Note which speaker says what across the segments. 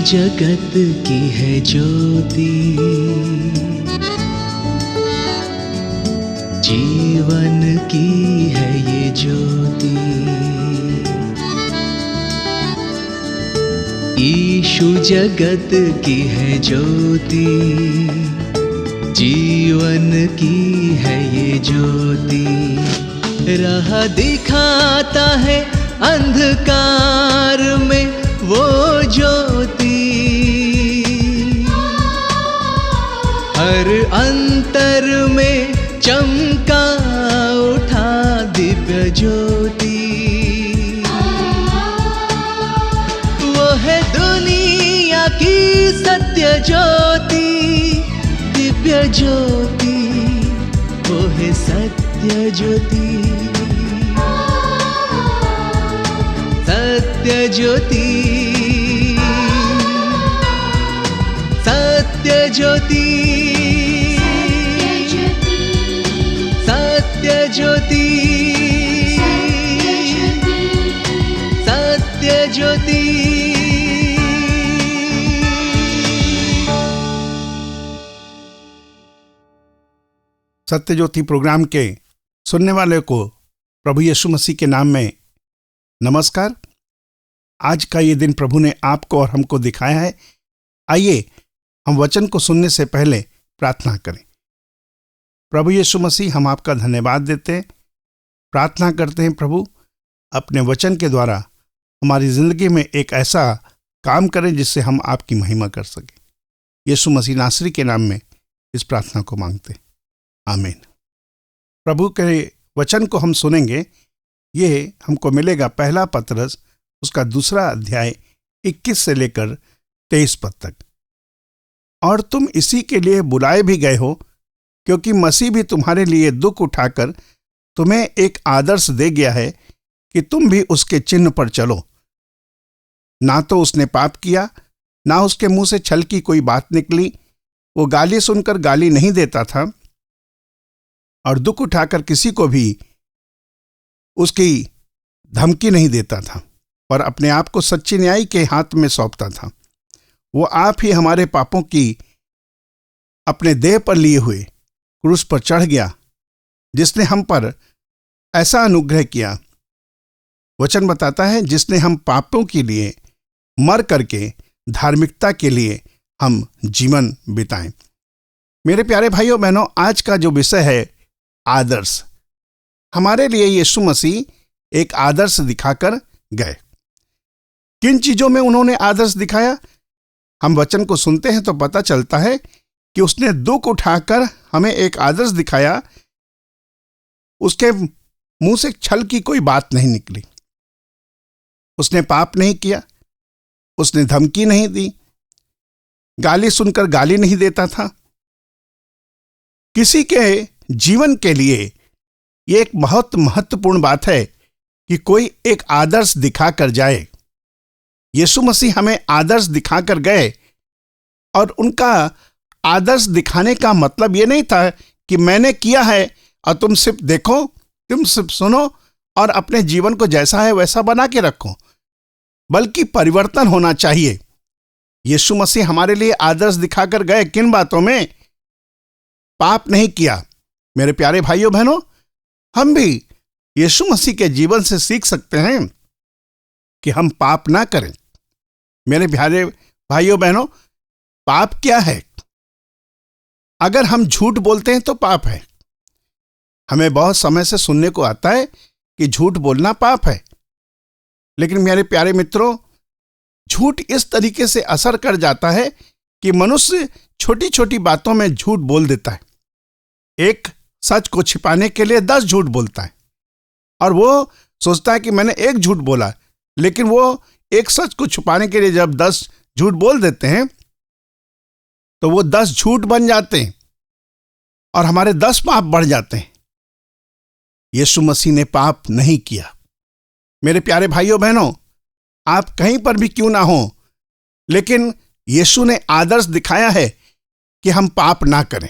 Speaker 1: जगत की है ज्योति, जीवन की है ये ज्योति। यीशु जगत की है ज्योति, जीवन की है ये ज्योति। राह दिखाता है अंधकार में वो ज्योति, हर अंतर में चमका उठा दिव्य ज्योति। वो है दुनिया की सत्य ज्योति, दिव्य ज्योति, वो है सत्य ज्योति, सत्य ज्योति, सत्य ज्योति, सत्य ज्योति, सत्य ज्योति।
Speaker 2: सत्य ज्योति प्रोग्राम के सुनने वाले को प्रभु यीशु मसीह के नाम में नमस्कार। आज का ये दिन प्रभु ने आपको और हमको दिखाया है। आइए हम वचन को सुनने से पहले प्रार्थना करें। प्रभु यीशु मसीह, हम आपका धन्यवाद देते हैं, प्रार्थना करते हैं प्रभु अपने वचन के द्वारा हमारी जिंदगी में एक ऐसा काम करें जिससे हम आपकी महिमा कर सकें। यीशु मसीह नासरी के नाम में इस प्रार्थना को मांगते हैं, आमीन। प्रभु के वचन को हम सुनेंगे। ये हमको मिलेगा पहला पतरस उसका 2 अध्याय 21 से लेकर 23 पद तक। और तुम इसी के लिए बुलाए भी गए हो, क्योंकि मसीह भी तुम्हारे लिए दुख उठाकर तुम्हें एक आदर्श दे गया है कि तुम भी उसके चिन्ह पर चलो। ना तो उसने पाप किया, ना उसके मुंह से छल की कोई बात निकली। वो गाली सुनकर गाली नहीं देता था और दुख उठाकर किसी को भी उसकी धमकी नहीं देता था, पर अपने आप को सच्चे न्याय के हाथ में सौंपता था। वो आप ही हमारे पापों की अपने देह पर लिए हुए क्रूस पर चढ़ गया, जिसने हम पर ऐसा अनुग्रह किया। वचन बताता है, जिसने हम पापों के लिए मर करके धार्मिकता के लिए हम जीवन बिताएं। मेरे प्यारे भाइयों बहनों, आज का जो विषय है आदर्श। हमारे लिए यीशु मसीह एक आदर्श दिखाकर गए। किन चीजों में उन्होंने आदर्श दिखाया? हम वचन को सुनते हैं तो पता चलता है कि उसने दुख उठाकर हमें एक आदर्श दिखाया। उसके मुंह से छल की कोई बात नहीं निकली। उसने पाप नहीं किया, उसने धमकी नहीं दी, गाली सुनकर गाली नहीं देता था। किसी के जीवन के लिए यह एक बहुत महत्वपूर्ण बात है कि कोई एक आदर्श दिखाकर जाए। यीशु मसीह हमें आदर्श दिखाकर गए, और उनका आदर्श दिखाने का मतलब यह नहीं था कि मैंने किया है और तुम सिर्फ देखो, तुम सिर्फ सुनो और अपने जीवन को जैसा है वैसा बना के रखो, बल्कि परिवर्तन होना चाहिए। यीशु मसीह हमारे लिए आदर्श दिखाकर गए। किन बातों में? पाप नहीं किया। मेरे प्यारे भाइयों बहनों, हम भी यीशु मसीह के जीवन से सीख सकते हैं कि हम पाप ना करें। मेरे प्यारे भाइयों बहनों, पाप क्या है? अगर हम झूठ बोलते हैं तो पाप है। हमें बहुत समय से सुनने को आता है कि झूठ बोलना पाप है। लेकिन मेरे प्यारे मित्रों, झूठ इस तरीके से असर कर जाता है कि मनुष्य छोटी छोटी बातों में झूठ बोल देता है। एक सच को छिपाने के लिए 10 झूठ बोलता है, और वो सोचता है कि मैंने एक झूठ बोला, लेकिन वो एक सच को छुपाने के लिए जब 10 झूठ बोल देते हैं तो वो 10 झूठ बन जाते हैं और हमारे 10 पाप बढ़ जाते हैं। यीशु मसीह ने पाप नहीं किया। मेरे प्यारे भाइयों बहनों, आप कहीं पर भी क्यों ना हो, लेकिन यीशु ने आदर्श दिखाया है कि हम पाप ना करें।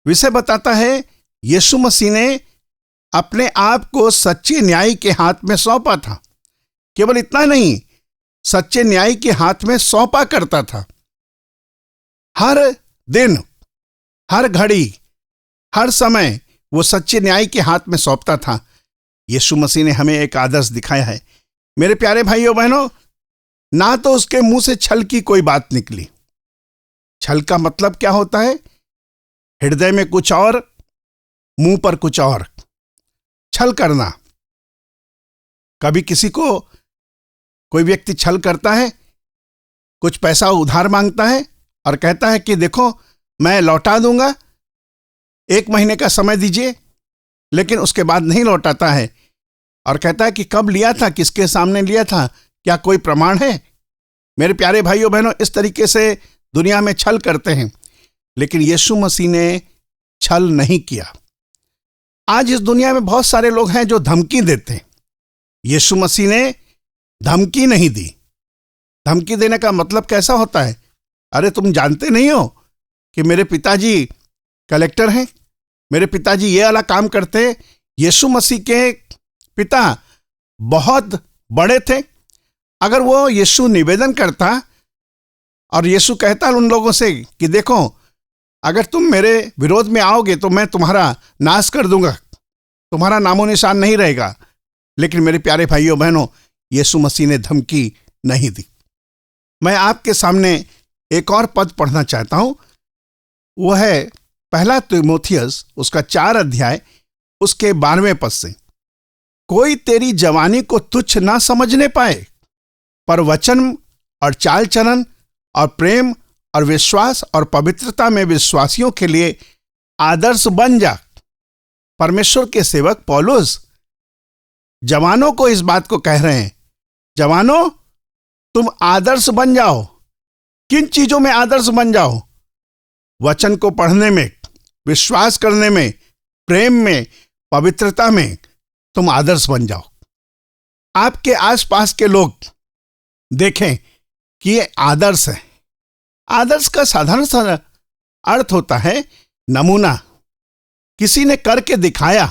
Speaker 2: विषय बताता है, यीशु मसीह ने अपने आप को सच्चे न्याय के हाथ में सौंपा था। केवल इतना नहीं, सच्चे न्याय के हाथ में सौंपा करता था। हर दिन, हर घड़ी, हर समय वो सच्चे न्याय के हाथ में सौंपता था। यीशु मसीह ने हमें एक आदर्श दिखाया है। मेरे प्यारे भाइयों बहनों, ना तो उसके मुंह से छल की कोई बात निकली। छल का मतलब क्या होता है? हृदय में कुछ और, मुंह पर कुछ और। छल करना। कभी किसी को कोई व्यक्ति छल करता है, कुछ पैसा उधार मांगता है और कहता है कि देखो मैं लौटा दूंगा, 1 महीने का समय दीजिए, लेकिन उसके बाद नहीं लौटाता है और कहता है कि कब लिया था, किसके सामने लिया था, क्या कोई प्रमाण है? मेरे प्यारे भाइयों बहनों, इस तरीके से दुनिया में छल करते हैं, लेकिन यीशु मसीह ने छल नहीं किया। आज इस दुनिया में बहुत सारे लोग हैं जो धमकी देते हैं। यीशु मसीह ने धमकी नहीं दी। धमकी देने का मतलब कैसा होता है? अरे तुम जानते नहीं हो कि मेरे पिताजी कलेक्टर हैं, मेरे पिताजी ये वाला काम करते हैं। यीशु मसीह के पिता बहुत बड़े थे। अगर वो यीशु निवेदन करता और यीशु कहता उन लोगों से कि देखो अगर तुम मेरे विरोध में आओगे तो मैं तुम्हारा नाश कर दूंगा, तुम्हारा नामो निशान नहीं रहेगा। लेकिन मेरे प्यारे भाइयों बहनों, यीशु मसीह ने धमकी नहीं दी। मैं आपके सामने एक और पद पढ़ना चाहता हूं। वो है 1 तीमुथियुस उसका 4 अध्याय उसके 12वें पद से। कोई तेरी जवानी को तुच्छ ना समझने पाए, पर वचन और चाल चलन और प्रेम और विश्वास और पवित्रता में विश्वासियों के लिए आदर्श बन जा। परमेश्वर के सेवक पौलुस जवानों को इस बात को कह रहे हैं, जवानों तुम आदर्श बन जाओ। किन चीजों में आदर्श बन जाओ? वचन को पढ़ने में, विश्वास करने में, प्रेम में, पवित्रता में तुम आदर्श बन जाओ। आपके आसपास के लोग देखें कि ये आदर्श है। आदर्श का साधारण सा अर्थ होता है नमूना, किसी ने करके दिखाया।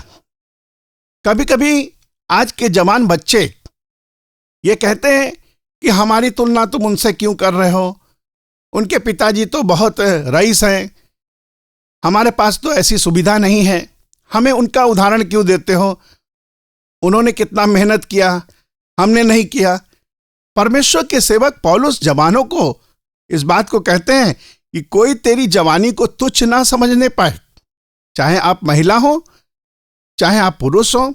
Speaker 2: कभी कभी आज के जवान बच्चे ये कहते हैं कि हमारी तुलना तुम उनसे क्यों कर रहे हो, उनके पिताजी तो बहुत रईस हैं, हमारे पास तो ऐसी सुविधा नहीं है, हमें उनका उदाहरण क्यों देते हो, उन्होंने कितना मेहनत किया, हमने नहीं किया। परमेश्वर के सेवक पौलुस जवानों को इस बात को कहते हैं कि कोई तेरी जवानी को तुच्छ ना समझने पाए। चाहे आप महिला हो, चाहे आप पुरुष हो,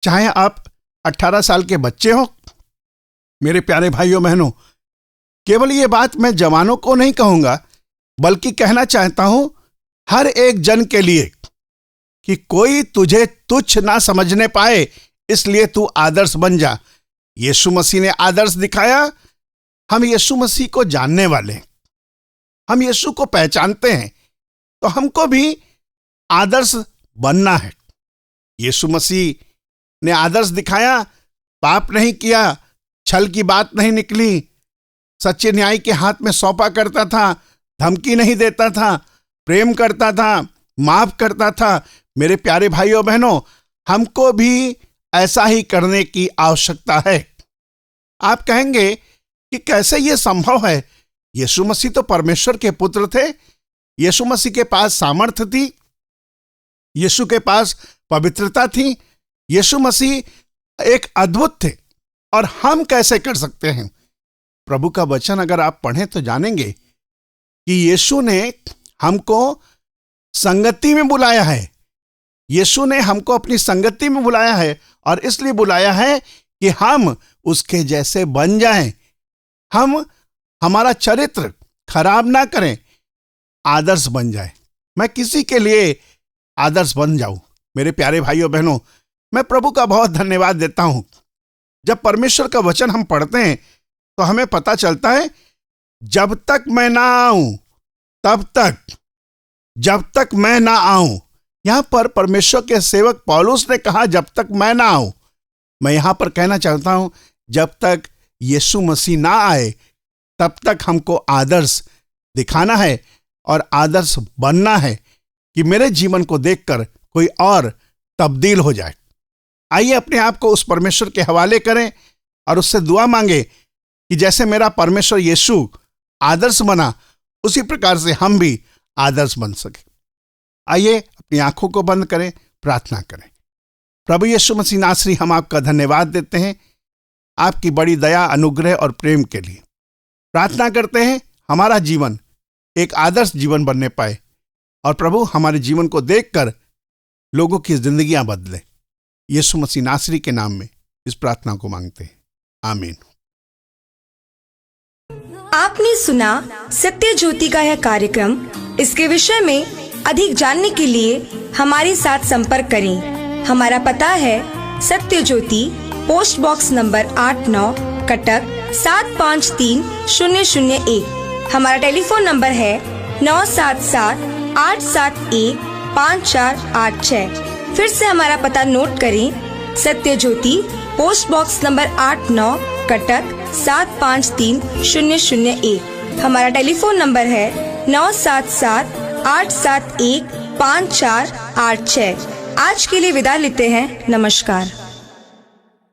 Speaker 2: चाहे आप 18 साल के बच्चे हो। मेरे प्यारे भाइयों बहनों, केवल ये बात मैं जवानों को नहीं कहूंगा, बल्कि कहना चाहता हूं हर एक जन के लिए कि कोई तुझे तुच्छ ना समझने पाए, इसलिए तू आदर्श बन जा। यीशु मसीह ने आदर्श दिखाया। हम यीशु मसीह को जानने वाले हैं, हम यीशु को पहचानते हैं, तो हमको भी आदर्श बनना है। यीशु मसीह ने आदर्श दिखाया, पाप नहीं किया, छल की बात नहीं निकली, सच्चे न्याय के हाथ में सौंपा करता था, धमकी नहीं देता था, प्रेम करता था, माफ करता था। मेरे प्यारे भाइयों बहनों, हमको भी ऐसा ही करने की आवश्यकता है। आप कहेंगे कि कैसे यह संभव है? यीशु मसीह तो परमेश्वर के पुत्र थे, यीशु मसीह के पास सामर्थ्य थी, यीशु के पास पवित्रता थी, यीशु मसीह एक अद्भुत थे, और हम कैसे कर सकते हैं? प्रभु का वचन अगर आप पढ़ें तो जानेंगे कि यीशु ने हमको संगति में बुलाया है। यीशु ने हमको अपनी संगति में बुलाया है, और इसलिए बुलाया है कि हम उसके जैसे बन जाएं। हम हमारा चरित्र खराब ना करें, आदर्श बन जाए। मैं किसी के लिए आदर्श बन जाऊं। मेरे प्यारे भाइयों बहनों, मैं प्रभु का बहुत धन्यवाद देता हूं। जब परमेश्वर का वचन हम पढ़ते हैं तो हमें पता चलता है जब तक मैं ना आऊं तब तक, जब तक मैं ना आऊं। यहां पर परमेश्वर के सेवक पौलुस ने कहा जब तक मैं ना आऊं। मैं यहां पर कहना चाहता हूं जब तक यीशु मसीह ना आए तब तक हमको आदर्श दिखाना है और आदर्श बनना है कि मेरे जीवन को देखकर कोई और तब्दील हो जाए। आइए अपने आप को उस परमेश्वर के हवाले करें और उससे दुआ मांगे कि जैसे मेरा परमेश्वर यीशु आदर्श बना, उसी प्रकार से हम भी आदर्श बन सके। आइए अपनी आंखों को बंद करें, प्रार्थना करें। प्रभु यीशु मसीह नासरी, हम आपका धन्यवाद देते हैं आपकी बड़ी दया, अनुग्रह और प्रेम के लिए। प्रार्थना करते हैं हमारा जीवन एक आदर्श जीवन बनने पाए और प्रभु हमारे जीवन को देखकर लोगों की जिंदगियां बदले। यीशु मसीह नासरी के नाम में इस प्रार्थना को मांगते हैं, आमीन।
Speaker 3: आपने सुना सत्य ज्योति का यह कार्यक्रम। इसके विषय में अधिक जानने के लिए हमारे साथ संपर्क करें। हमारा पता है सत्य ज्योति, पोस्ट बॉक्स नंबर 89, कटक 753001। हमारा टेलीफोन नंबर है 9778715486। फिर से हमारा पता नोट करें। सत्य ज्योति, पोस्ट बॉक्स नंबर 89, कटक 753001। हमारा टेलीफोन नंबर है 9778715486। आज के लिए विदा लेते हैं। नमस्कार।